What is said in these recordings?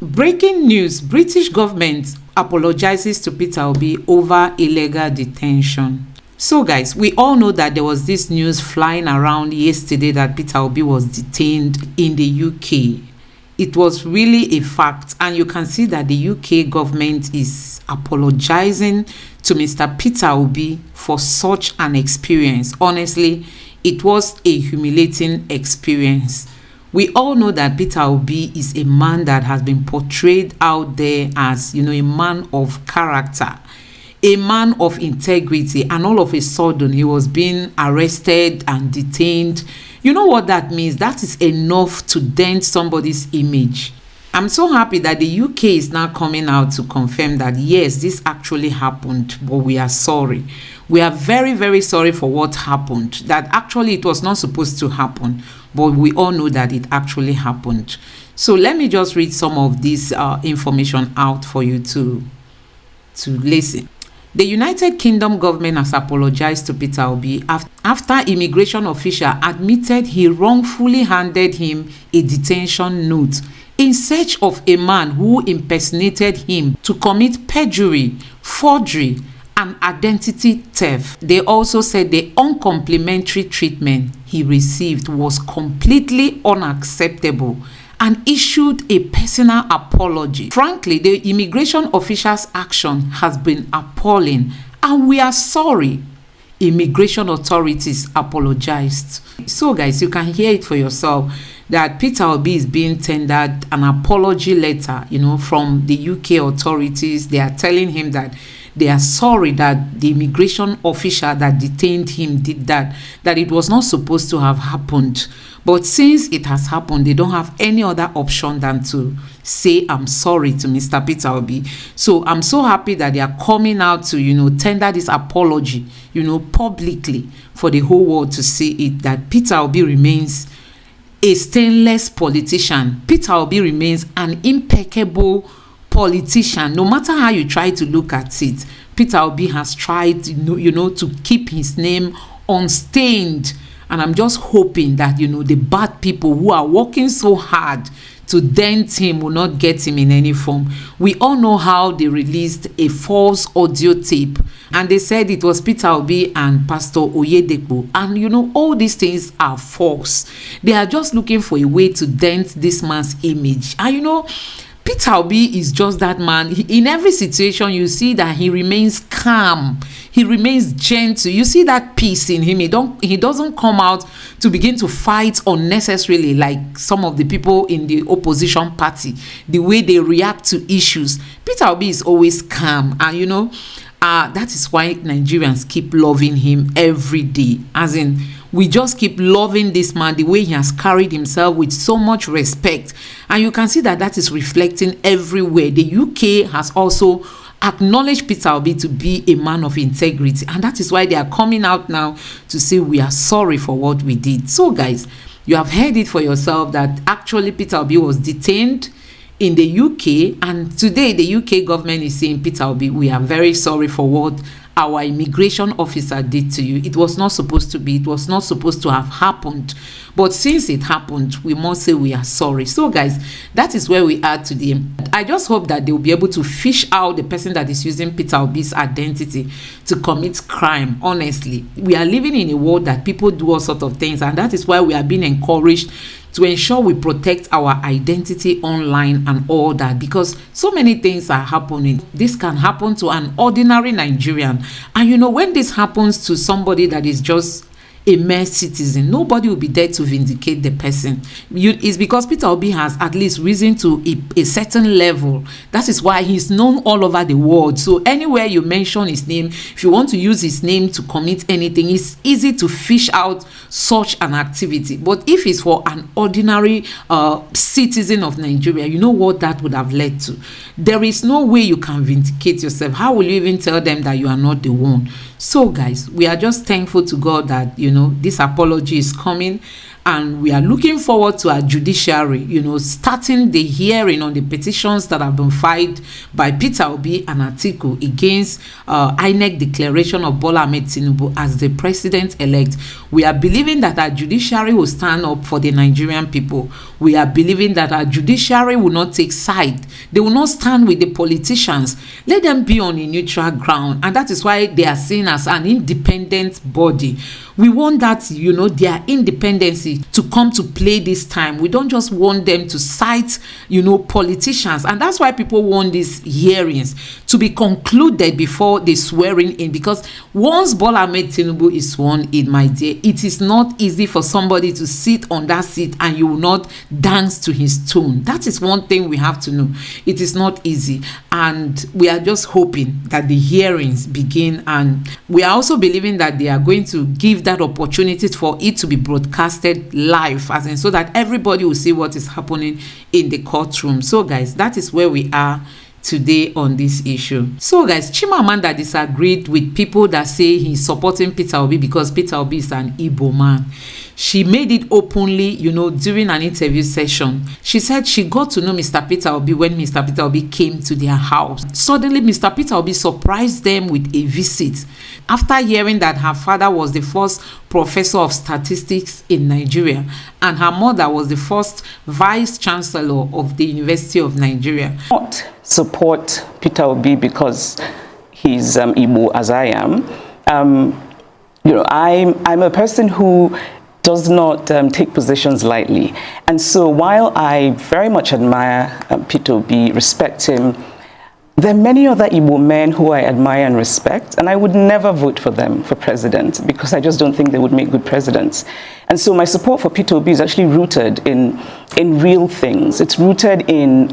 Breaking news: British government apologizes to Peter Obi over illegal detention. So guys, we all know that there was this news flying around yesterday that Peter Obi was detained in the UK. It was really a fact, and you can see that the UK government is apologizing to Mr. Peter Obi for such an experience. Honestly, it was a humiliating experience. We all know that Peter Obi is a man that has been portrayed out there as, a man of character, a man of integrity, and all of a sudden he was being arrested and detained. You know what that means? That is enough to dent somebody's image. I'm so happy that the UK is now coming out to confirm that yes, this actually happened, but we are sorry. We are very, very sorry for what happened. That actually it was not supposed to happen, but we all know that it actually happened. So let me just read some of this information out for you to listen. The United Kingdom government has apologized to Peter Obi after immigration official admitted he wrongfully handed him a detention note in search of a man who impersonated him to commit perjury, forgery, and identity theft. They also said the uncomplimentary treatment he received was completely unacceptable and issued a personal apology. Frankly, the immigration official's action has been appalling, and we are sorry. Immigration authorities apologized. So guys, you can hear it for yourself that Peter Obi is being tendered an apology letter, from the UK authorities. They are telling him that they are sorry that the immigration official that detained him did that it was not supposed to have happened. But since it has happened, they don't have any other option than to say, I'm sorry to Mr. Peter Obi. So I'm so happy that they are coming out to, tender this apology, publicly for the whole world to see it, that Peter Obi remains a stainless politician. Peter Obi remains an impeccable politician. No matter how you try to look at it, Peter Obi has tried, to keep his name unstained. And I'm just hoping that, the bad people who are working so hard to dent him will not get him in any form. We all know how they released a false audio tape, and they said it was Peter Obi and Pastor Oyedepo. And, all these things are false. They are just looking for a way to dent this man's image. And, Peter Obi is just that man. In every situation, you see that he remains calm. He remains gentle. You see that peace in him. He doesn't come out to begin to fight unnecessarily like some of the people in the opposition party, the way they react to issues. Peter Obi is always calm. And, that is why Nigerians keep loving him every day. As in, we just keep loving this man, the way he has carried himself with so much respect. And you can see that is reflecting everywhere. The UK has also acknowledged Peter Obi to be a man of integrity. And that is why they are coming out now to say we are sorry for what we did. So guys, you have heard it for yourself that actually Peter Obi was detained in the UK, and today the UK government is saying, Peter Obi, we are very sorry for what our immigration officer did to you. It was not supposed to be. It was not supposed to have happened. But since it happened, we must say we are sorry. So guys, that is where we are today. I just hope that they will be able to fish out the person that is using Peter Obi's identity to commit crime. Honestly, we are living in a world that people do all sorts of things, and that is why we are being encouraged to ensure we protect our identity online and all that, because so many things are happening. This can happen to an ordinary Nigerian, and when this happens to somebody that is just a mere citizen, nobody will be there to vindicate the person. It's because Peter Obi has at least risen to a certain level. That is why he's known all over the world. So anywhere you mention his name, if you want to use his name to commit anything, it's easy to fish out such an activity. But if it's for an ordinary citizen of Nigeria, you know what that would have led to. There is no way you can vindicate yourself. How will you even tell them that you are not the one? So guys, we are just thankful to God that this apology is coming, and we are looking forward to our judiciary starting the hearing on the petitions that have been filed by Peter Obi and Atiku against INEC declaration of Bola Ahmed Tinubu as the president-elect. We are believing that our judiciary will stand up for the Nigerian people. We are believing that our judiciary will not take side. They will not stand with the politicians. Let them be on a neutral ground. And that is why they are seen as an independent body. We want that, their independency to come to play this time. We don't just want them to cite, politicians. And that's why people want these hearings to be concluded before the swearing in. Because once Bola Ahmed Tinubu is sworn in, my dear, it is not easy for somebody to sit on that seat and you will not dance to his tune. That is one thing we have to know. It is not easy. And we are just hoping that the hearings begin. And we are also believing that they are going to give that opportunity for it to be broadcasted live, as in so that everybody will see what is happening in the courtroom. So guys, that is where we are today on this issue. So guys, Chimamanda disagreed with people that say he's supporting Peter Obi because Peter Obi is an Igbo man. She made it openly, during an interview session. She said she got to know Mr. Peter Obi when Mr. Peter Obi came to their house. Suddenly, Mr. Peter Obi surprised them with a visit. After hearing that her father was the first professor of statistics in Nigeria and her mother was the first vice chancellor of the University of Nigeria. Not support Peter Obi because he's Igbo as I am. I'm a person who does not take positions lightly. And so while I very much admire Peter Obi, respect him, there are many other Igbo men who I admire and respect, and I would never vote for them for president because I just don't think they would make good presidents. And so my support for Peter Obi is actually rooted in real things. It's rooted in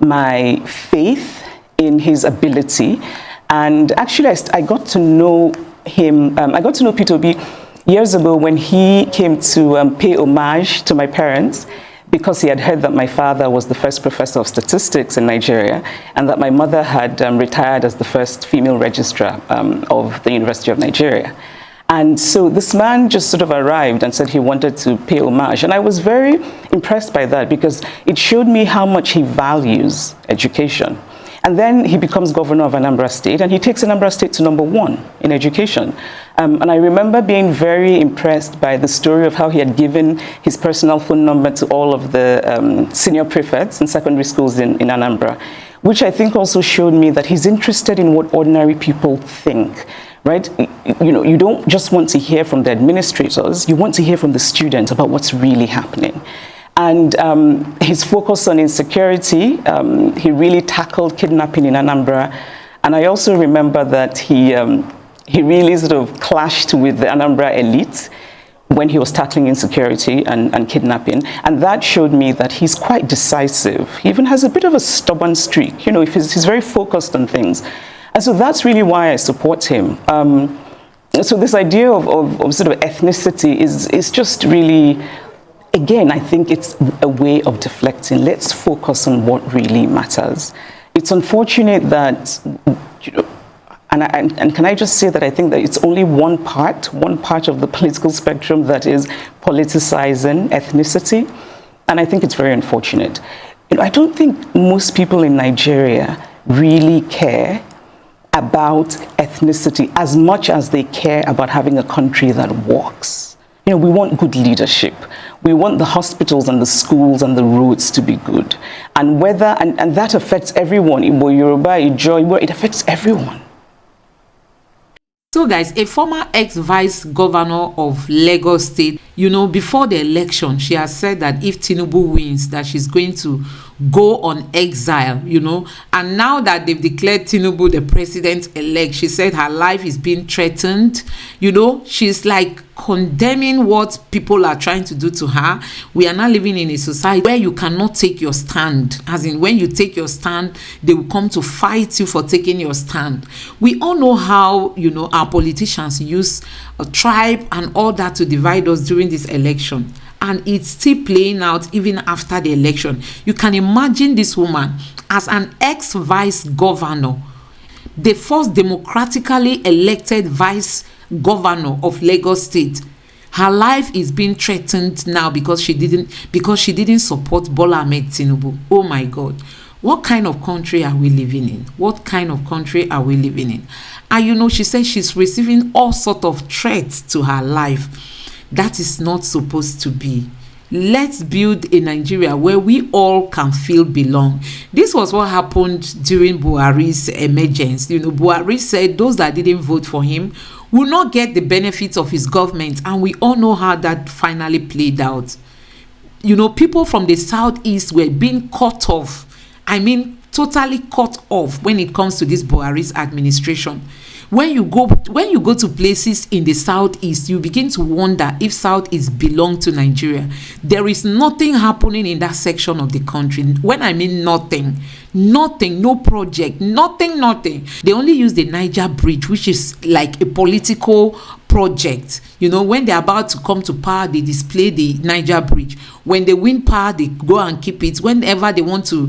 my faith in his ability. And actually, I got to know him, I got to know Peter Obi years ago when he came to pay homage to my parents because he had heard that my father was the first professor of statistics in Nigeria and that my mother had retired as the first female registrar of the University of Nigeria. And so this man just sort of arrived and said he wanted to pay homage. And I was very impressed by that because it showed me how much he values education. And then he becomes governor of Anambra State, and he takes Anambra State to #1 in education. And I remember being very impressed by the story of how he had given his personal phone number to all of the senior prefects in secondary schools in Anambra, which I think also showed me that he's interested in what ordinary people think. Right? You don't just want to hear from the administrators, you want to hear from the students about what's really happening. And his focus on insecurity, he really tackled kidnapping in Anambra. And I also remember that he really sort of clashed with the Anambra elite when he was tackling insecurity and kidnapping. And that showed me that he's quite decisive. He even has a bit of a stubborn streak. He's very focused on things. And so that's really why I support him. So this idea of sort of ethnicity is just really, again, I think it's a way of deflecting. Let's focus on what really matters. It's unfortunate that, and can I just say that I think that it's only one part of the political spectrum that is politicizing ethnicity. And I think it's very unfortunate. I don't think most people in Nigeria really care about ethnicity as much as they care about having a country that works. We want good leadership. We want the hospitals and the schools and the roads to be good. And and that affects everyone. Igbo, Yoruba, Ijaw, it affects everyone. So guys, a former ex-vice governor of Lagos State, before the election, she has said that if Tinubu wins, that she's going to go on exile, and now that they've declared Tinubu the president-elect, she said her life is being threatened. She's like condemning what people are trying to do to her. We are now living in a society where you cannot take your stand, as in when you take your stand, they will come to fight you for taking your stand. We all know how, our politicians use a tribe and all that to divide us during this election. And it's still playing out even after the election. You can imagine this woman as an ex-vice governor, the first democratically elected vice governor of Lagos State. Her life is being threatened now because she didn't support Bola Ahmed Tinubu. Oh my God. What kind of country are we living in? What kind of country are we living in? And she says she's receiving all sorts of threats to her life. That is not supposed to be. Let's build a Nigeria where we all can feel belong. This was what happened during Buhari's emergence. Buhari said those that didn't vote for him will not get the benefits of his government, and we all know how that finally played out. People from the southeast were being cut off. I mean, totally cut off when it comes to this Buhari's administration. When you go to places in the southeast, you begin to wonder if southeast belong to Nigeria. There is nothing happening in that section of the country. When I mean nothing, no project, nothing. They only use the Niger Bridge, which is like a political project. When they're about to come to power, they display the Niger Bridge. When they win power, they go and keep it. Whenever they want to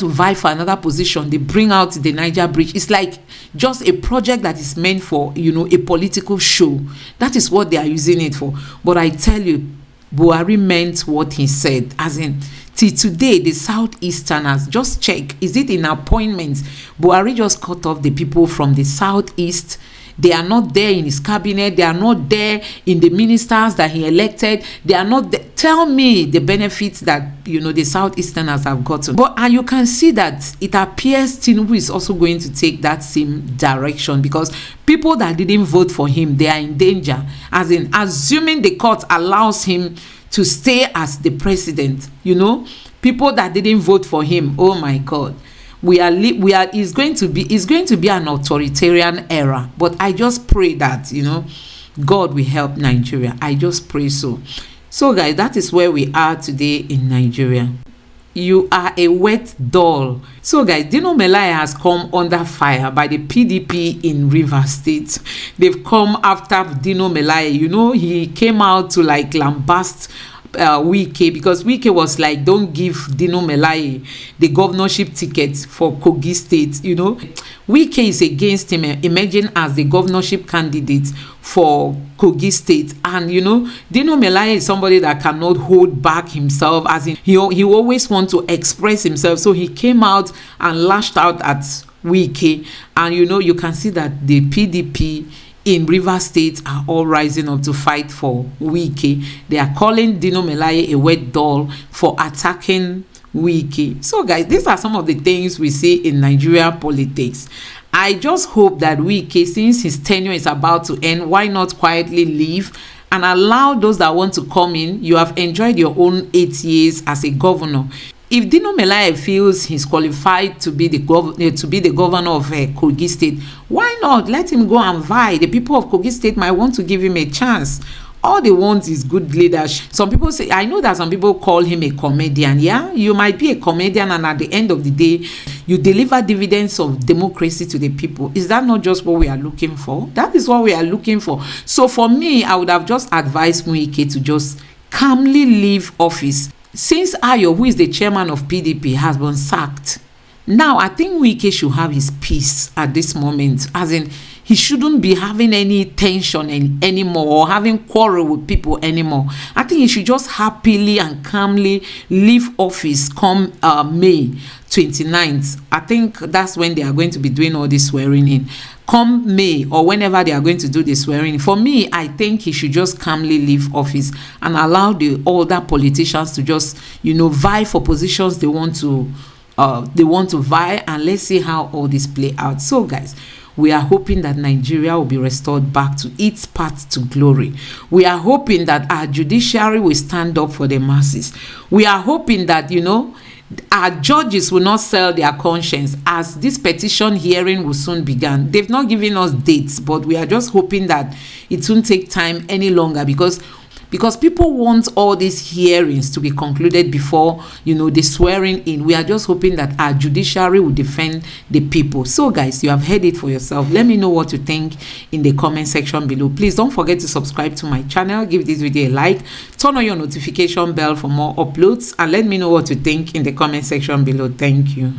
vie for another position, they bring out the Niger Bridge. It's like just a project that is meant for a political show. That is what they are using it for. But I tell you, Buhari meant what he said. As in, till today, the southeasterners, just check, is it in appointments? Buhari just cut off the people from the southeast. They are not there in his cabinet. They are not there in the ministers that he elected. They are not there. Tell me the benefits that the southeasterners have gotten. And you can see that it appears Tinubu is also going to take that same direction, because people that didn't vote for him, they are in danger. As in, assuming the court allows him to stay as the president, people that didn't vote for him, oh my God. It's going to be an authoritarian era. But I just pray that God will help Nigeria. I just pray so. So guys, that is where we are today in Nigeria. You are a wet doll. So guys, Dino Melaye has come under fire by the PDP in Rivers State. They've come after Dino Melaye. He came out to lambast Wike, because Wike was like, don't give Dino Melaye the governorship ticket for Kogi State. Wike is against him emerging as the governorship candidate for Kogi State. And Dino Melaye is somebody that cannot hold back himself, as in he always wants to express himself. So he came out and lashed out at Wike. And you can see that the PDP in Rivers State are all rising up to fight for Wike. They are calling Dino Melaye a wet doll for attacking Wike. So guys, these are some of the things we see in Nigeria politics. I just hope that Wike, since his tenure is about to end, why not quietly leave and allow those that want to come in? You have enjoyed your own 8 years as a governor. If Dino Melaye feels he's qualified to be the governor of Kogi State, why not let him go and vie? The people of Kogi State might want to give him a chance. All they want is good leadership. Some people say, I know that some people call him a comedian. Yeah, you might be a comedian, and at the end of the day, you deliver dividends of democracy to the people. Is that not just what we are looking for? That is what we are looking for. So for me, I would have just advised Wike to just calmly leave office. Since Ayo, who is the chairman of PDP, has been sacked, now I think Wike should have his peace at this moment. As in, he shouldn't be having any tension anymore, or having quarrel with people anymore. I think he should just happily and calmly leave office come May 29th. I think that's when they are going to be doing all this swearing in. Come May, or whenever they are going to do the swearing. For me, I think he should just calmly leave office and allow the older politicians to just, vie for positions they want to vie, and let's see how all this play out. So guys, we are hoping that Nigeria will be restored back to its path to glory. We are hoping that our judiciary will stand up for the masses. We are hoping that, our judges will not sell their conscience, as this petition hearing will soon begin. They've not given us dates, but we are just hoping that it won't take time any longer, because people want all these hearings to be concluded before the swearing in. We are just hoping that our judiciary will defend the people. So guys, you have heard it for yourself. Let me know what you think in the comment section below. Please don't forget to subscribe to my channel, give this video a like, turn on your notification bell for more uploads, and let me know what you think in the comment section below. Thank you.